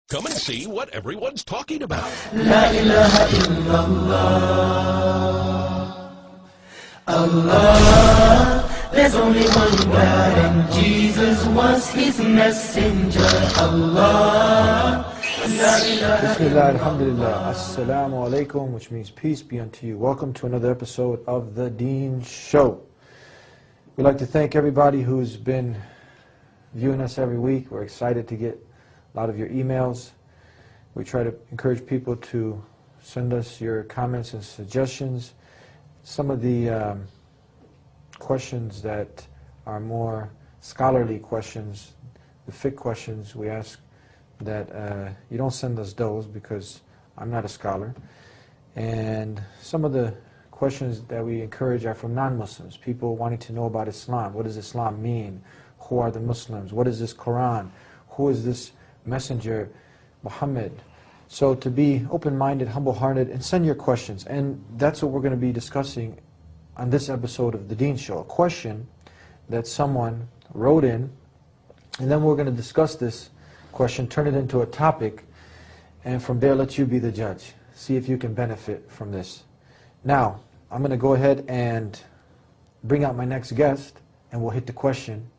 Come and see what everyone's talking about. La ilaha illallah. Allah, there's only one God and Jesus was his messenger. Allah, la ilaha Bismillah, alhamdulillah, assalamu alaikum, which means peace be unto you. Welcome to another episode of the Deen Show. We'd like to thank everybody who's been viewing us every week. We're excited to get a lot of your emails. We try to encourage people to send us your comments and suggestions. Some of the questions that are more scholarly questions, the fiqh questions, we ask that you don't send us those because I'm not a scholar. And some of the questions that we encourage are from non-Muslims, people wanting to know about Islam. What does Islam mean? Who are the Muslims? What is this Quran? Who is this messenger, Muhammad? So to be open-minded, humble-hearted, and send your questions. And that's what we're going to be discussing on this episode of the Deen Show. A question that someone wrote in, and then we're going to discuss this question, turn it into a topic, and from there let you be the judge. See if you can benefit from this. Now, I'm going to go ahead and bring out my next guest, and we'll hit the question,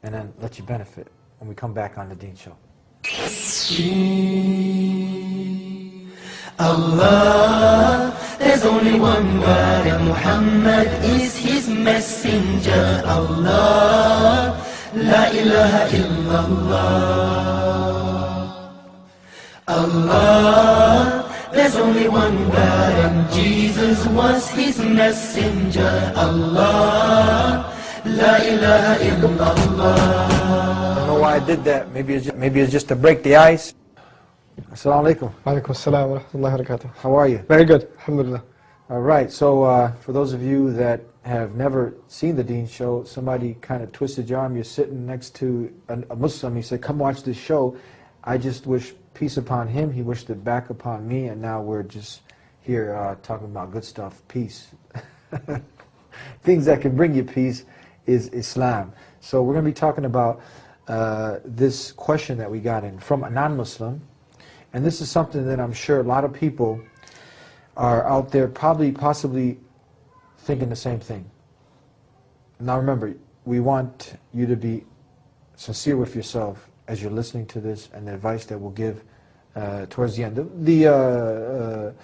and then let you benefit when we come back on the Deen Show. Allah, there's only one God and Muhammad is his messenger. Allah, la ilaha illallah. Allah, there's only one God and Jesus was his messenger. Allah, la ilaha illallah. I don't know why I did that. Maybe it's just to break the ice. Assalamu alaikum. Alaikum assalam wa rahmatullahi wa barakatuh. How are you? Very good, alhamdulillah. All right, so for those of you that have never seen the Deen Show, somebody kind of twisted your arm. You're sitting next to a Muslim. He said, come watch this show. I just wish peace upon him. He wished it back upon me, and now we're just here talking about good stuff, peace. Things that can bring you peace is Islam. So we're going to be talking about this question that we got in from a non-Muslim. And this is something that I'm sure a lot of people are out there possibly thinking the same thing. Now remember, we want you to be sincere with yourself as you're listening to this and the advice that we'll give towards the end. The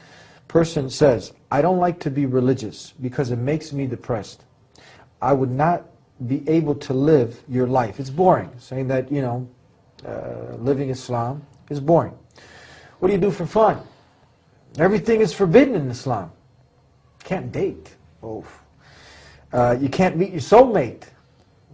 person says, I don't like to be religious because it makes me depressed. I would not be able to live your life. It's boring. Saying that, you know, living Islam is boring. What do you do for fun? Everything is forbidden in Islam. Can't date. Oh. You can't meet your soulmate.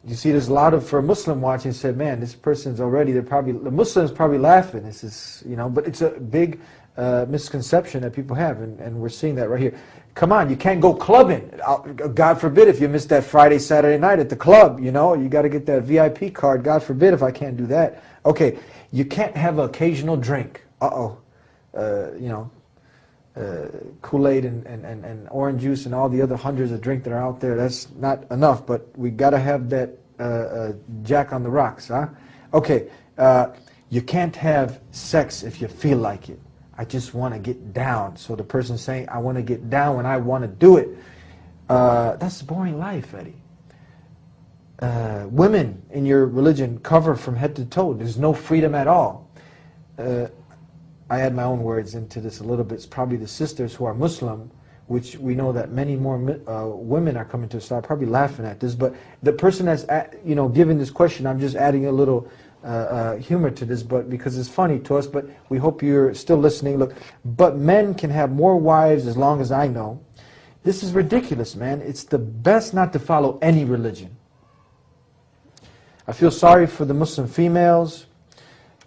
You see, there's a lot of, for a Muslim watching, said, man, this person's already, the Muslim's probably laughing. This is, you know, but it's a big misconception that people have, and we're seeing that right here. Come on, you can't go clubbing. God forbid if you miss that Friday, Saturday night at the club, you know, you got to get that VIP card. God forbid if I can't do that. Okay, you can't have an occasional drink. You know, Kool-Aid and orange juice and all the other hundreds of drinks that are out there, that's not enough, but we got to have that Jack on the rocks, huh? Okay, you can't have sex if you feel like it. I just want to get down. So the person's saying, I want to get down when I want to do it. That's a boring life, Eddie. Women in your religion cover from head to toe. There's no freedom at all. I add my own words into this a little bit. It's probably the sisters who are Muslim, which we know that many more women are coming to Islam, probably laughing at this. But the person that's given this question, I'm just adding a little humor to this, but because it's funny to us. But we hope you're still listening. Look, but men can have more wives as long as I know. This is ridiculous, man. It's the best not to follow any religion. I feel sorry for the Muslim females,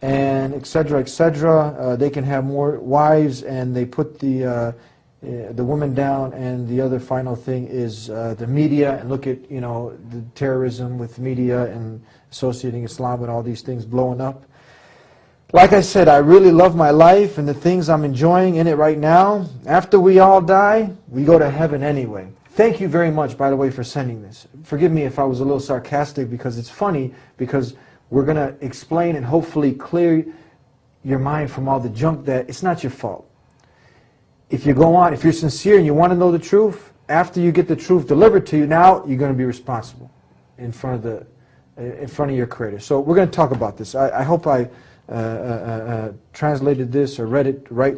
and etc., etc. They can have more wives, and they put the woman down. And the other final thing is the media. And look at, you know, the terrorism with media and associating Islam with all these things blowing up. Like I said, I really love my life and the things I'm enjoying in it right now. After we all die, we go to heaven anyway. Thank you very much, by the way, for sending this. Forgive me if I was a little sarcastic, because it's funny, because we're going to explain and hopefully clear your mind from all the junk that it's not your fault. If you go on, if you're sincere and you want to know the truth, after you get the truth delivered to you, now you're going to be responsible in front of your Creator. So we're going to talk about this. I hope I translated this or read it right.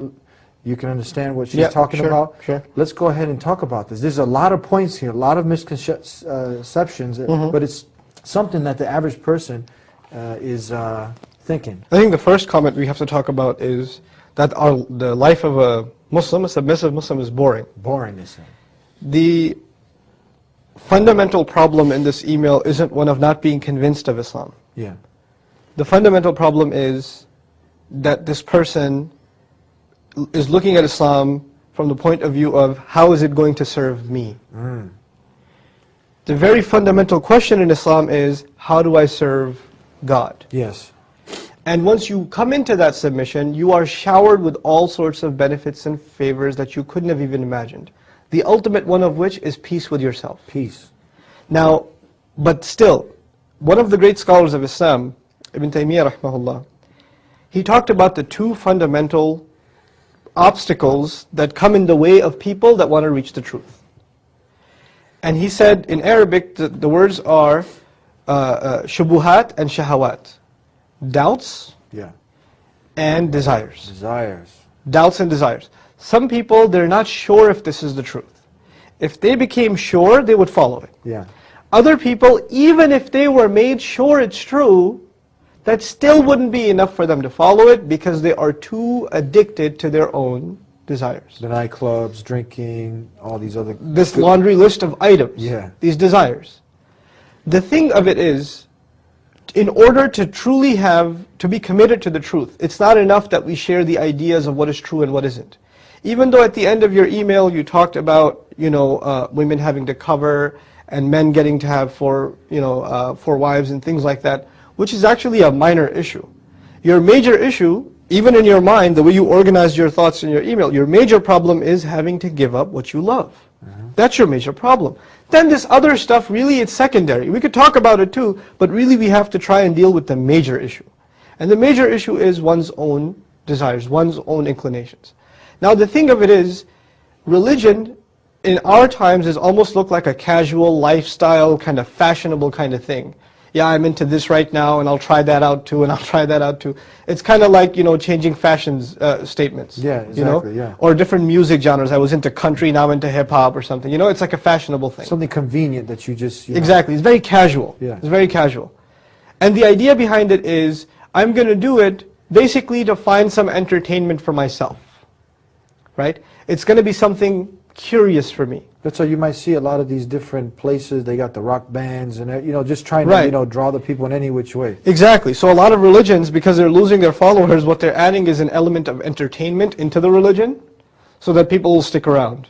You can understand what she's talking about. Sure. Let's go ahead and talk about this. There's a lot of points here, a lot of misconceptions, but it's something that the average person is thinking. I think the first comment we have to talk about is that the life of a Muslim, a submissive Muslim, is boring. Boring, they say. The fundamental problem in this email isn't one of not being convinced of Islam. Yeah. The fundamental problem is that this person is looking at Islam from the point of view of how is it going to serve me. The very fundamental question in Islam is, how do I serve God? Yes. And once you come into that submission, you are showered with all sorts of benefits and favors that you couldn't have even imagined. The ultimate one of which is peace with yourself. Peace. Now, but still, one of the great scholars of Islam, Ibn Taymiyyah rahmahullah, he talked about the two fundamental obstacles that come in the way of people that want to reach the truth. And he said, in Arabic, the words are shubuhat and shahawat. Doubts and desires. Doubts and desires. Some people, they're not sure if this is the truth. If they became sure, they would follow it. Yeah. Other people, even if they were made sure it's true, that still wouldn't be enough for them to follow it because they are too addicted to their own desires. The nightclubs, drinking, all these other... This laundry list of items, these desires. The thing of it is, in order to truly to be committed to the truth, it's not enough that we share the ideas of what is true and what isn't. Even though at the end of your email you talked about, women having to cover and men getting to have four wives and things like that, which is actually a minor issue. Your major issue, even in your mind, the way you organized your thoughts in your email, your major problem is having to give up what you love. That's your major problem. Then this other stuff, really it's secondary. We could talk about it too, but really we have to try and deal with the major issue. And the major issue is one's own desires, one's own inclinations. Now the thing of it is, religion in our times has almost looked like a casual lifestyle, kind of fashionable kind of thing. Yeah, I'm into this right now, and I'll try that out too, and I'll try that out too. It's kind of like, changing fashions statements. Yeah, exactly, Or different music genres. I was into country, now I'm into hip-hop or something. It's like a fashionable thing. Something convenient that you just... Exactly, it's very casual. Yeah. It's very casual. And the idea behind it is, I'm going to do it basically to find some entertainment for myself. Right? It's going to be something curious for me. That's why you might see a lot of these different places. They got the rock bands and just trying to draw the people in any which way. Exactly. So a lot of religions, because they're losing their followers, what they're adding is an element of entertainment into the religion, so that people will stick around.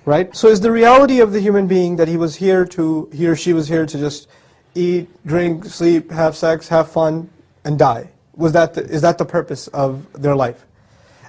Right? So is the reality of the human being that he or she was here to just eat, drink, sleep, have sex, have fun, and die? Is that the purpose of their life?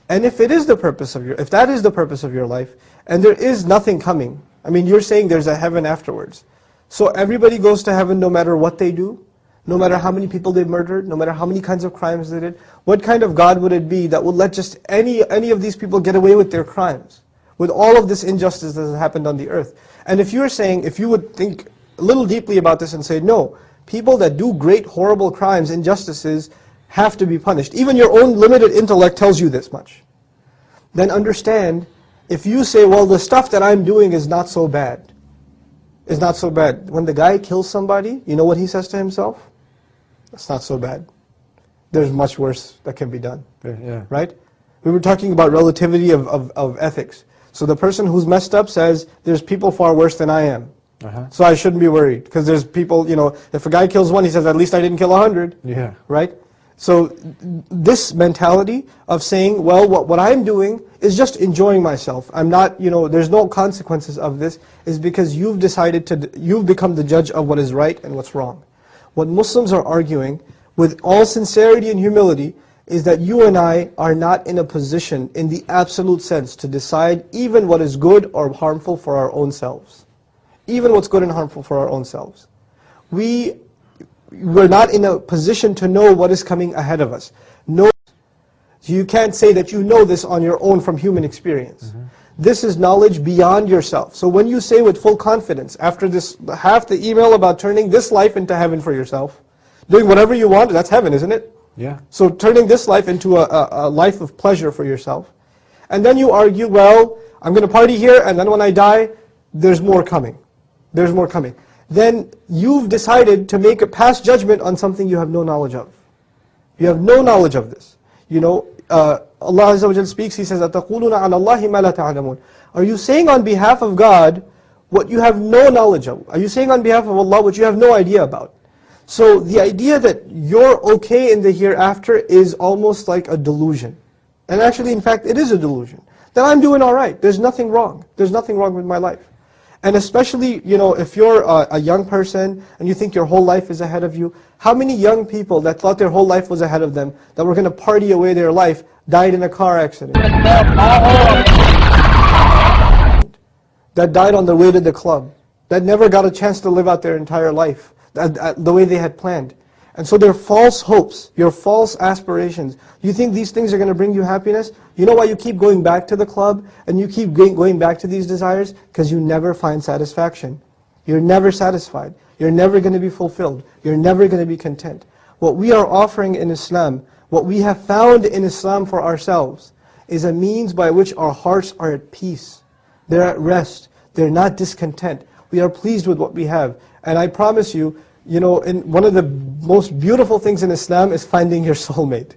And if that is the purpose of your life, and there is nothing coming, I mean, you're saying there's a heaven afterwards. So everybody goes to heaven no matter what they do, no matter how many people they murdered, no matter how many kinds of crimes they did. What kind of God would it be that would let just any of these people get away with their crimes, with all of this injustice that has happened on the earth? And if you would think a little deeply about this and say, no, people that do great, horrible crimes, injustices, have to be punished. Even your own limited intellect tells you this much. Then understand, if you say, well, the stuff that I'm doing is not so bad, when the guy kills somebody, you know what he says to himself? That's not so bad. There's much worse that can be done. Yeah. Right? We were talking about relativity of ethics. So the person who's messed up says, there's people far worse than I am. So I shouldn't be worried. Because there's people, if a guy kills one, he says, at least I didn't kill 100. Yeah. Right? So this mentality of saying, well, what I'm doing is just enjoying myself. I'm not, there's no consequences of this, is because you've become the judge of what is right and what's wrong. What Muslims are arguing, with all sincerity and humility, is that you and I are not in a position, in the absolute sense, to decide even what is good or harmful for our own selves. Even what's good and harmful for our own selves. We're not in a position to know what is coming ahead of us. So you can't say that you know this on your own from human experience. This is knowledge beyond yourself. So when you say with full confidence, after this half the email about turning this life into heaven for yourself, doing whatever you want, that's heaven, isn't it? Yeah. So turning this life into a life of pleasure for yourself. And then you argue, well, I'm going to party here, and then when I die, there's more coming. There's more coming. Then you've decided to make a past judgment on something you have no knowledge of. You have no knowledge of this. You know, Allah Azza wa Jal speaks, He says, أَتَقُولُونَ عَلَى اللَّهِ مَا لَا تَعْلَمُونَ. Are you saying on behalf of God what you have no knowledge of? Are you saying on behalf of Allah what you have no idea about? So the idea that you're okay in the hereafter is almost like a delusion. And actually, in fact, it is a delusion. That I'm doing all right. There's nothing wrong. There's nothing wrong with my life. And especially, you know, if you're a young person and you think your whole life is ahead of you, how many young people that thought their whole life was ahead of them, that were going to party away their life, died in a car accident? That died on their way to the club, that never got a chance to live out their entire life the way they had planned. And so they're false hopes, your false aspirations. You think these things are going to bring you happiness? You know why you keep going back to the club and you keep going back to these desires? Because you never find satisfaction. You're never satisfied. You're never going to be fulfilled. You're never going to be content. What we are offering in Islam, what we have found in Islam for ourselves, is a means by which our hearts are at peace. They're at rest. They're not discontent. We are pleased with what we have. And I promise you, you know, one of the most beautiful things in Islam is finding your soulmate.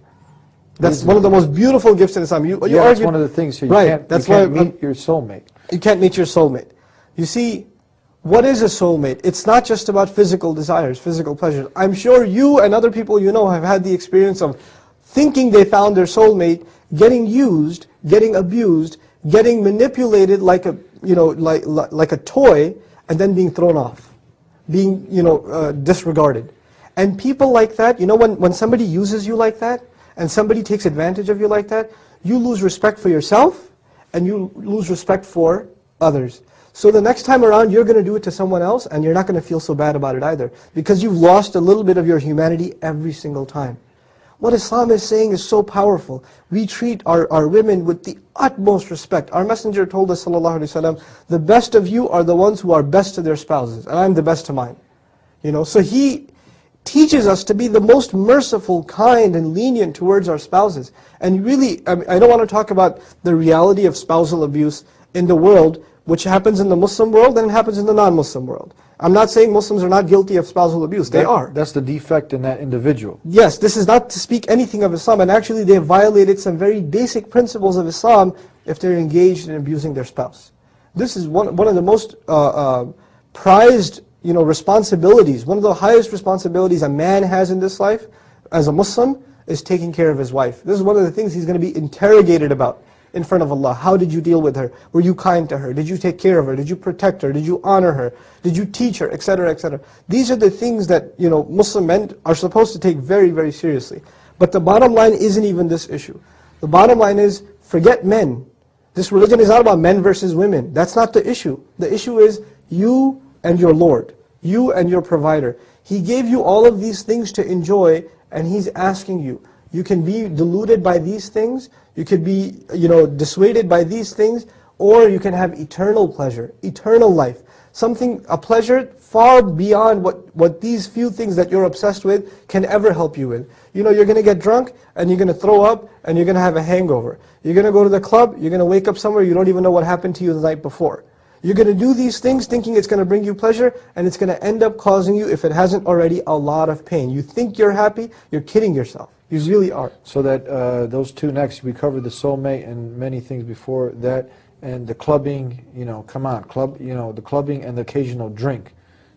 That's one of the most beautiful gifts in Islam. That's one of the things. So you can't meet your soulmate. You can't meet your soulmate. You see, what is a soulmate? It's not just about physical desires, physical pleasures. I'm sure you and other people you know have had the experience of thinking they found their soulmate, getting used, getting abused, getting manipulated like a, you know, like a toy, and then being thrown off, being, you know, disregarded. And people like that, you know, when somebody uses you like that, and somebody takes advantage of you like that, you lose respect for yourself, and you lose respect for others. So the next time around, you're going to do it to someone else, and you're not going to feel so bad about it either, because you've lost a little bit of your humanity every single time. What Islam is saying is so powerful. We treat our women with the utmost respect. Our Messenger told us, sallallahu alaihi wasallam, the best of you are the ones who are best to their spouses, and I'm the best to mine. You know, so he teaches us to be the most merciful, kind, and lenient towards our spouses. And really, I don't want to talk about the reality of spousal abuse in the world, which happens in the Muslim world and happens in the non-Muslim world. I'm not saying Muslims are not guilty of spousal abuse. They are. That's the defect in that individual. Yes, this is not to speak anything of Islam, and actually they have violated some very basic principles of Islam if they're engaged in abusing their spouse. This is one of the most prized, you know, responsibilities. One of the highest responsibilities a man has in this life as a Muslim is taking care of his wife. This is one of the things he's going to be interrogated about in front of Allah. How did you deal with her? Were you kind to her? Did you take care of her? Did you protect her? Did you honor her? Did you teach her? Etc., etc. These are the things that, you know, Muslim men are supposed to take very, very seriously. But the bottom line isn't even this issue. The bottom line is, forget men. This religion is not about men versus women. That's not the issue. The issue is you and your Lord. You and your provider. He gave you all of these things to enjoy, and He's asking you. You can be deluded by these things, you could be, you know, dissuaded by these things, or you can have eternal pleasure, eternal life. A pleasure far beyond what these few things that you're obsessed with can ever help you with. You know, you're going to get drunk, and you're going to throw up, and you're going to have a hangover. You're going to go to the club, you're going to wake up somewhere, you don't even know what happened to you the night before. You're going to do these things thinking it's going to bring you pleasure, and it's going to end up causing you, if it hasn't already, a lot of pain. You think you're happy, you're kidding yourself. You really are. So that those two next, we covered the soulmate and many things before that, and the clubbing, you know, come on, the clubbing and the occasional drink.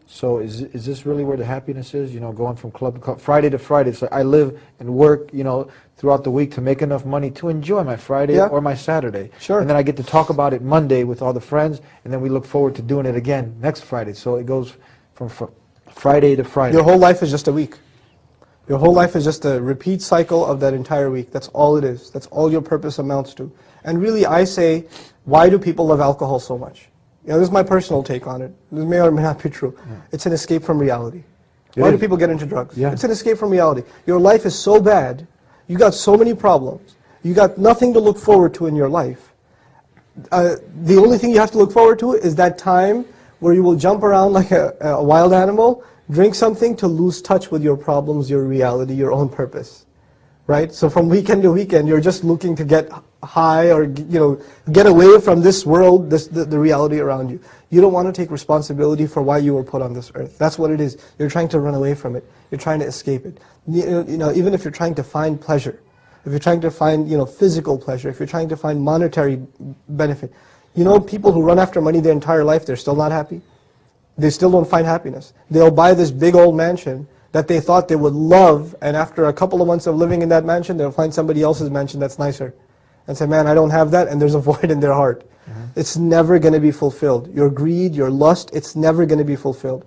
So is this really where the happiness is? You know, going from club to club, Friday to Friday. It's like I live and work, you know, throughout the week to make enough money to enjoy my Friday or my Saturday. Sure. And then I get to talk about it Monday with all the friends, and then we look forward to doing it again next Friday. So it goes from Friday to Friday. Your whole life is just a week. Your whole life is just a repeat cycle of that entire week. That's all it is. That's all your purpose amounts to. And really, I say, why do people love alcohol so much? You know, this is my personal take on it. This may or may not be true. Yeah. It's an escape from reality. Why do people get into drugs? Yeah. It's an escape from reality. Your life is so bad. You got so many problems. You got nothing to look forward to in your life. The only thing you have to look forward to is that time where you will jump around like a wild animal, drink something to lose touch with your problems, your reality, your own purpose. Right? So from weekend to weekend, you're just looking to get high or get away from this world, the reality around you. You don't want to take responsibility for why you were put on this earth. That's what it is. You're trying to run away from it. You're trying to escape it. Even if you're trying to find pleasure, if you're trying to find physical pleasure, if you're trying to find monetary benefit, people who run after money their entire life, they're still not happy. They still don't find happiness. They'll buy this big old mansion that they thought they would love, and after a couple of months of living in that mansion, they'll find somebody else's mansion that's nicer. And say, man, I don't have that, and there's a void in their heart. It's never going to be fulfilled. Your greed, your lust, it's never going to be fulfilled.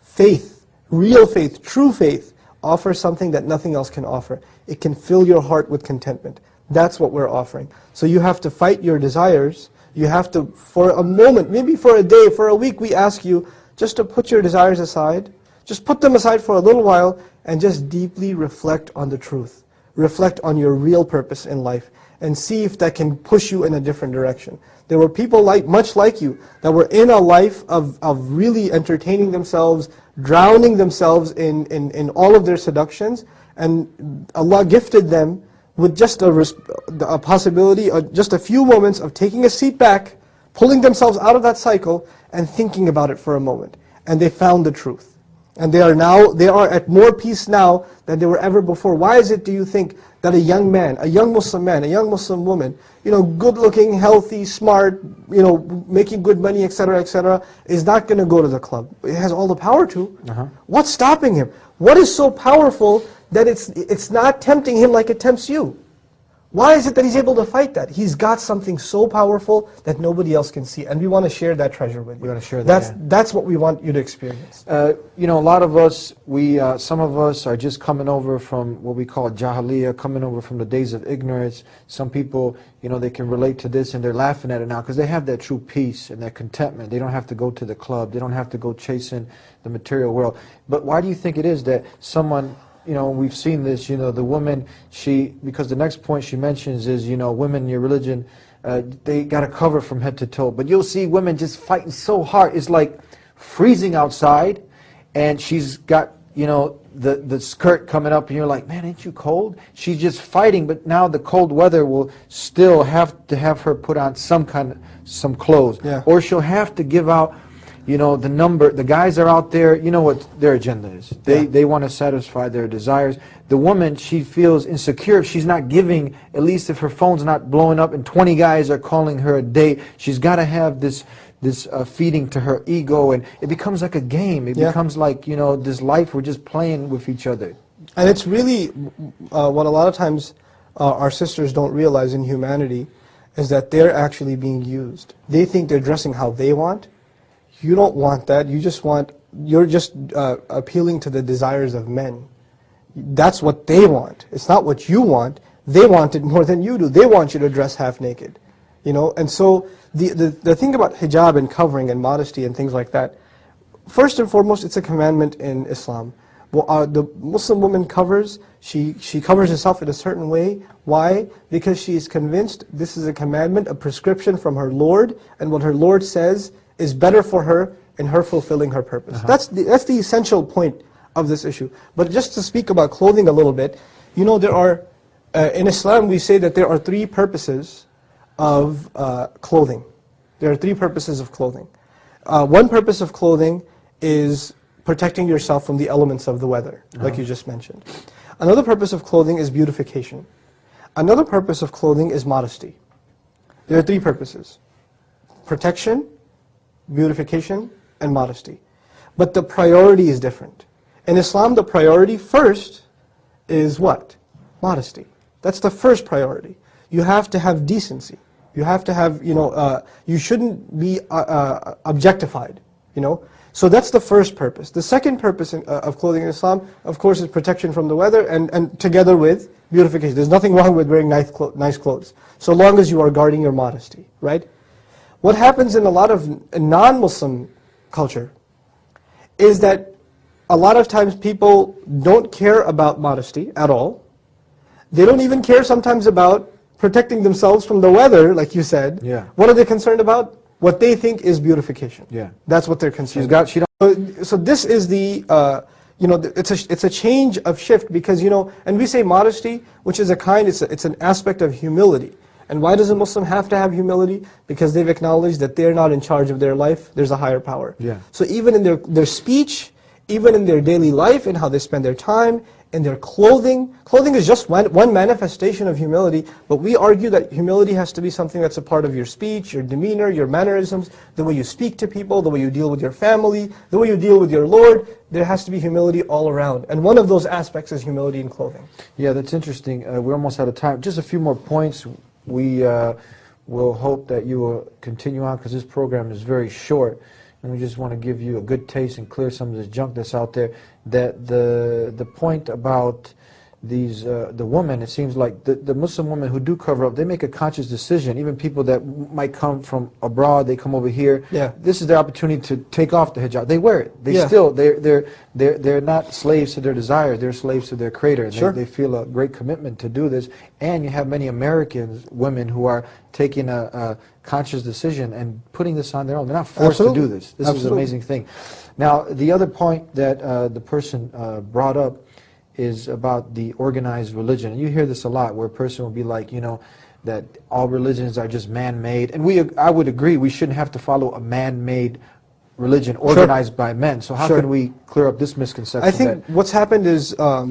Faith, real faith, true faith, offers something that nothing else can offer. It can fill your heart with contentment. That's what we're offering. So you have to fight your desires. You have to, for a moment, maybe for a day, for a week, we ask you just to put your desires aside. Just put them aside for a little while and just deeply reflect on the truth. Reflect on your real purpose in life and see if that can push you in a different direction. There were people much like you that were in a life of really entertaining themselves, drowning themselves in all of their seductions, and Allah gifted them with just a possibility, just a few moments of taking a seat back, pulling themselves out of that cycle and thinking about it for a moment. And they found the truth. And they are at more peace now than they were ever before. Why is it, do you think, that a young man, a young Muslim woman, good looking, healthy, smart, making good money, etc., is not going to go to the club? It has all the power to. What's stopping him? What is so powerful that it's not tempting him like it tempts you? Why is it that he's able to fight that? He's got something so powerful that nobody else can see, and we want to share that treasure with you. We want to share that. That's what we want you to experience. A lot of us, some of us are just coming over from what we call jahiliyyah, coming over from the days of ignorance. Some people, they can relate to this and they're laughing at it now because they have that true peace and that contentment. They don't have to go to the club. They don't have to go chasing the material world. But why do you think it is that someone, we've seen this, the woman, because the next point she mentions is, women in your religion, they got to cover from head to toe. But you'll see women just fighting so hard. It's like freezing outside, and she's got, the skirt coming up, and you're like, man, ain't you cold? She's just fighting, but now the cold weather will still have to have her put on some clothes. Yeah. Or she'll have to give out, the guys are out there, what their agenda is. They want to satisfy their desires. The woman, she feels insecure if she's not giving, at least if her phone's not blowing up and 20 guys are calling her a date. She's got to have this feeding to her ego, and it becomes like a game. It becomes like, this life we're just playing with each other. And it's really what a lot of times our sisters don't realize in humanity is that they're actually being used. They think they're dressing how they want. You don't want that. You're just appealing to the desires of men. That's what they want. It's not what you want. They want it more than you do. They want you to dress half naked. And so the thing about hijab and covering and modesty and things like that, first and foremost, it's a commandment in Islam. Well, the Muslim woman covers, she covers herself in a certain way. Why? Because she is convinced this is a commandment, a prescription from her Lord, and what her Lord says is better for her in her fulfilling her purpose. That's the essential point of this issue. But just to speak about clothing a little bit, there are, in Islam we say that there are three purposes of clothing. There are three purposes of clothing. One purpose of clothing is protecting yourself from the elements of the weather, like you just mentioned. Another purpose of clothing is beautification. Another purpose of clothing is modesty. There are three purposes: protection, beautification, and modesty. But the priority is different. In Islam, the priority first is what? Modesty. That's the first priority. You have to have decency. You have to have, you shouldn't be objectified, So that's the first purpose. The second purpose of clothing in Islam, of course, is protection from the weather and together with beautification. There's nothing wrong with wearing nice clothes, so long as you are guarding your modesty, right? What happens in a lot of non-Muslim culture is that a lot of times people don't care about modesty at all. They don't even care sometimes about protecting themselves from the weather, like you said. Yeah. What are they concerned about? What they think is beautification. Yeah. That's what they're concerned about. So this is the, it's a change of shift because, and we say modesty, which is it's an aspect of humility. And why does a Muslim have to have humility? Because they've acknowledged that they're not in charge of their life, there's a higher power. Yeah. So even in their speech, even in their daily life and how they spend their time, in their clothing is just one manifestation of humility, but we argue that humility has to be something that's a part of your speech, your demeanor, your mannerisms, the way you speak to people, the way you deal with your family, the way you deal with your Lord. There has to be humility all around. And one of those aspects is humility in clothing. Yeah, that's interesting. We're almost out of time. Just a few more points. We will hope that you will continue on because this program is very short. And we just want to give you a good taste and clear some of this junk that's out there. That the point about these the women, it seems like the Muslim women who do cover up, they make a conscious decision. Even people that might come from abroad, they come over here. Yeah. This is their opportunity to take off the hijab. They wear it. They Yeah. still they're not slaves to their desires. They're slaves to their Creator. Sure. They feel a great commitment to do this. And you have many American women who are taking a conscious decision and putting this on their own. They're not forced Absolutely. to do this. This is an Absolutely. amazing thing. Now, the other point that the person brought up is about the organized religion. And you hear this a lot, where a person will be like, that all religions are just man-made. And I would agree, we shouldn't have to follow a man-made religion organized by men. So how can we clear up this misconception? I think what's happened is, at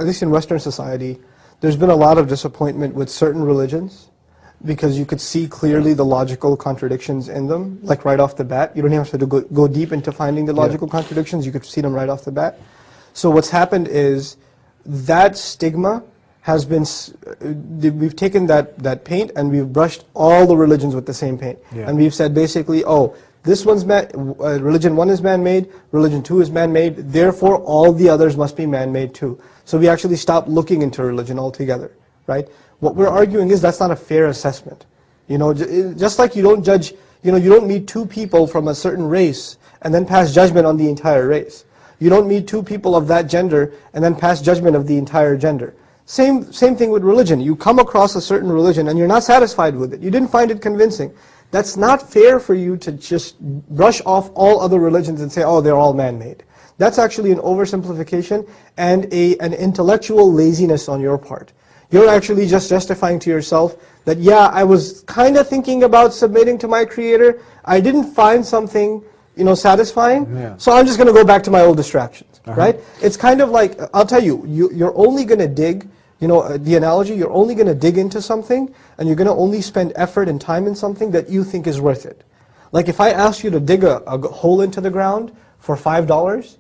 least in Western society, there's been a lot of disappointment with certain religions because you could see clearly the logical contradictions in them, like right off the bat. You don't have to go deep into finding the logical contradictions. You could see them right off the bat. So what's happened is that stigma has been, we've taken that paint and we've brushed all the religions with the same paint. Yeah. And we've said basically, oh, this one's religion 1 is man-made, religion 2 is man-made, therefore all the others must be man-made too. So we actually stopped looking into religion altogether, right? What we're arguing is that's not a fair assessment. Just like you don't judge, you don't meet two people from a certain race and then pass judgment on the entire race. You don't meet two people of that gender and then pass judgment of the entire gender. Same thing with religion. You come across a certain religion and you're not satisfied with it. You didn't find it convincing. That's not fair for you to just brush off all other religions and say, oh, they're all man-made. That's actually an oversimplification and an intellectual laziness on your part. You're actually just justifying to yourself that, yeah, I was kind of thinking about submitting to my Creator. I didn't find something satisfying, so I'm just going to go back to my old distractions, right? It's kind of like, I'll tell you, you're only going to dig, the analogy, you're only going to dig into something, and you're going to only spend effort and time in something that you think is worth it. Like if I asked you to dig a hole into the ground for $5,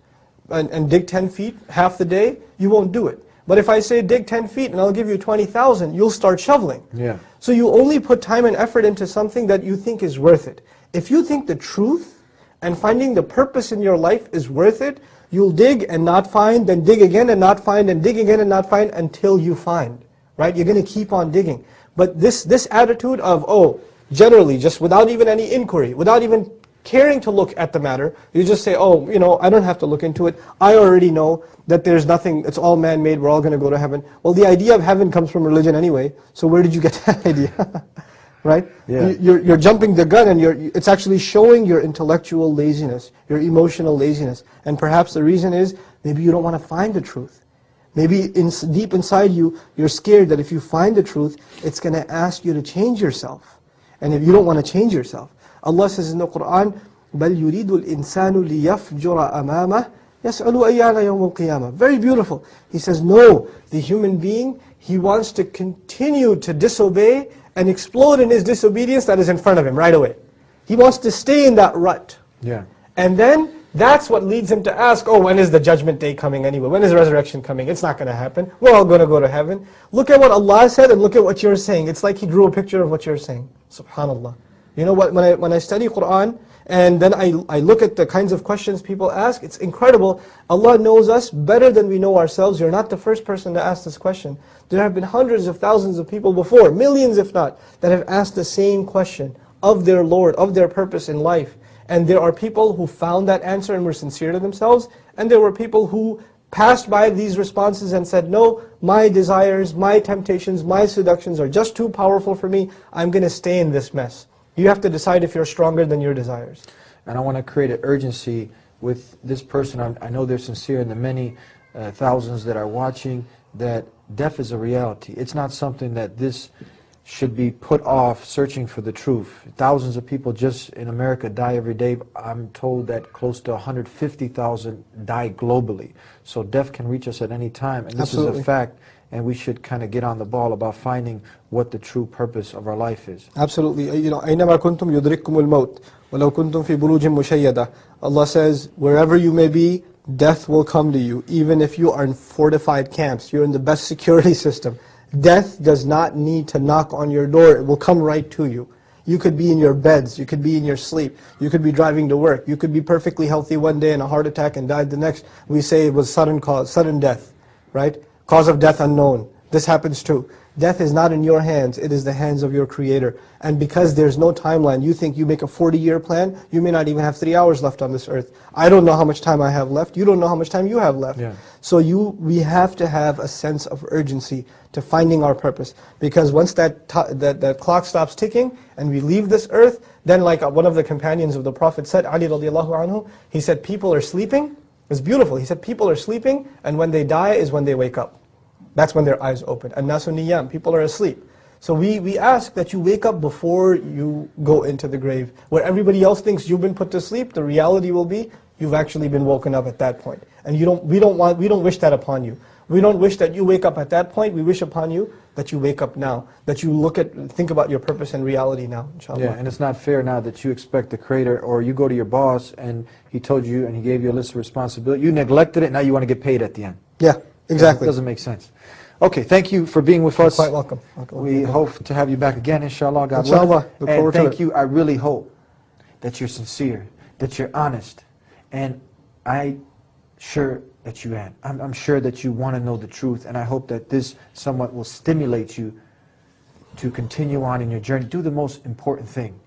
and dig 10 feet half the day, you won't do it. But if I say dig 10 feet and I'll give you 20,000, you'll start shoveling. Yeah. So you only put time and effort into something that you think is worth it. If you think the truth and finding the purpose in your life is worth it, you'll dig and not find, then dig again and not find, and dig again and not find until you find, right? You're going to keep on digging. But this attitude of, generally, just without even any inquiry, without even caring to look at the matter, you just say, I don't have to look into it. I already know that there's nothing, it's all man-made, we're all going to go to heaven. Well, the idea of heaven comes from religion anyway, so where did you get that idea? Right? Yeah. You're jumping the gun, and it's actually showing your intellectual laziness, your emotional laziness. And perhaps the reason is, maybe you don't want to find the truth. Maybe deep inside you, you're scared that if you find the truth, it's going to ask you to change yourself. And if you don't want to change yourself, Allah says in the Quran, بَلْ يُرِيدُ الْإِنسَانُ لِيَفْجُرَ أَمَامَهُ يَسْأَلُ أَيَّانَ يَوْمُ الْقِيَامَةِ. Very beautiful. He says, no, the human being, he wants to continue to disobey and explode in his disobedience that is in front of him right away. He wants to stay in that rut. Yeah. And then that's what leads him to ask, when is the judgment day coming anyway? When is the resurrection coming? It's not going to happen. We're all going to go to heaven. Look at what Allah said and look at what you're saying. It's like He drew a picture of what you're saying. Subhanallah. You know what, when I study Qur'an and then I look at the kinds of questions people ask, it's incredible. Allah knows us better than we know ourselves. You're not the first person to ask this question. There have been hundreds of thousands of people before, millions if not, that have asked the same question of their Lord, of their purpose in life. And there are people who found that answer and were sincere to themselves, and there were people who passed by these responses and said, no, my desires, my temptations, my seductions are just too powerful for me, I'm going to stay in this mess. You have to decide if you're stronger than your desires. And I want to create an urgency with this person. I know they're sincere, and the many thousands that are watching, that death is a reality. It's not something that this should be put off searching for the truth. Thousands of people just in America die every day. I'm told that close to 150,000 die globally. So death can reach us at any time, and this Absolutely. is a fact, and we should kind of get on the ball about finding what the true purpose of our life is. Absolutely. أينما كنتم يدرككم الموت ولو كنتم في بروج مشيدة. Allah says, wherever you may be, death will come to you. Even if you are in fortified camps, you're in the best security system. Death does not need to knock on your door. It will come right to you. You could be in your beds. You could be in your sleep. You could be driving to work. You could be perfectly healthy one day and a heart attack and died the next. We say it was sudden death, right? Cause of death unknown. This happens too. Death is not in your hands, it is the hands of your Creator. And because there's no timeline, you think you make a 40-year plan, you may not even have 3 hours left on this earth. I don't know how much time I have left, you don't know how much time you have left. Yeah. So we have to have a sense of urgency to finding our purpose. Because once that clock stops ticking and we leave this earth, then like one of the companions of the Prophet said, Ali radiallahu anhu, he said people are sleeping. It's beautiful. He said people are sleeping, and when they die is when they wake up. That's when their eyes open. And nasu niyam, people are asleep. So we ask that you wake up before you go into the grave. Where everybody else thinks you've been put to sleep, the reality will be you've actually been woken up at that point. And we don't wish that upon you. We don't wish that you wake up at that point. We wish upon you that you wake up now, that you think about your purpose and reality now, inshallah. Yeah, and it's not fair now that you expect the Creator, or you go to your boss and he told you and he gave you a list of responsibility. You neglected it, now you want to get paid at the end. Yeah, exactly. It doesn't make sense. Okay, thank you for being with us. You're quite welcome. We hope to have you back again, inshallah, God Inshallah. willing. Look And forward to thank it. you. I really hope that you're sincere, that you're honest, and I'm sure that I'm sure that you want to know the truth, and I hope that this somewhat will stimulate you to continue on in your journey. Do the most important thing.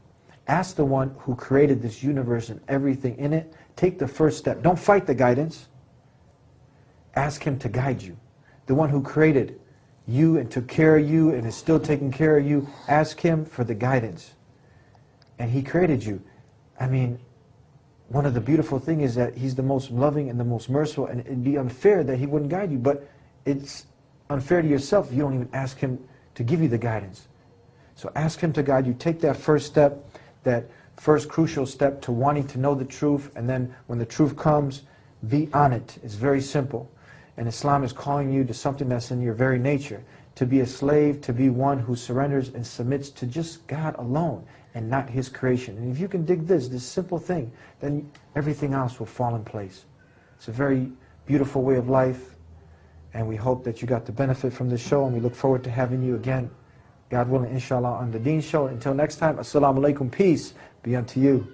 Ask the one who created this universe and everything in it. Take the first step. Don't fight the guidance. Ask him to guide you. The one who created you and took care of you and is still taking care of you, ask him for the guidance. And he created you. I mean, one of the beautiful things is that he's the most loving and the most merciful, and it'd be unfair that he wouldn't guide you, but it's unfair to yourself if you don't even ask him to give you the guidance. So ask him to guide you. Take that first step, that first crucial step to wanting to know the truth, and then when the truth comes, be on it. It's very simple. And Islam is calling you to something that's in your very nature, to be a slave, to be one who surrenders and submits to just God alone and not his creation. And if you can dig this simple thing, then everything else will fall in place. It's a very beautiful way of life, and we hope that you got the benefit from this show, and we look forward to having you again, God willing, inshallah, on the Deen Show. Until next time, assalamu alaikum, peace be unto you.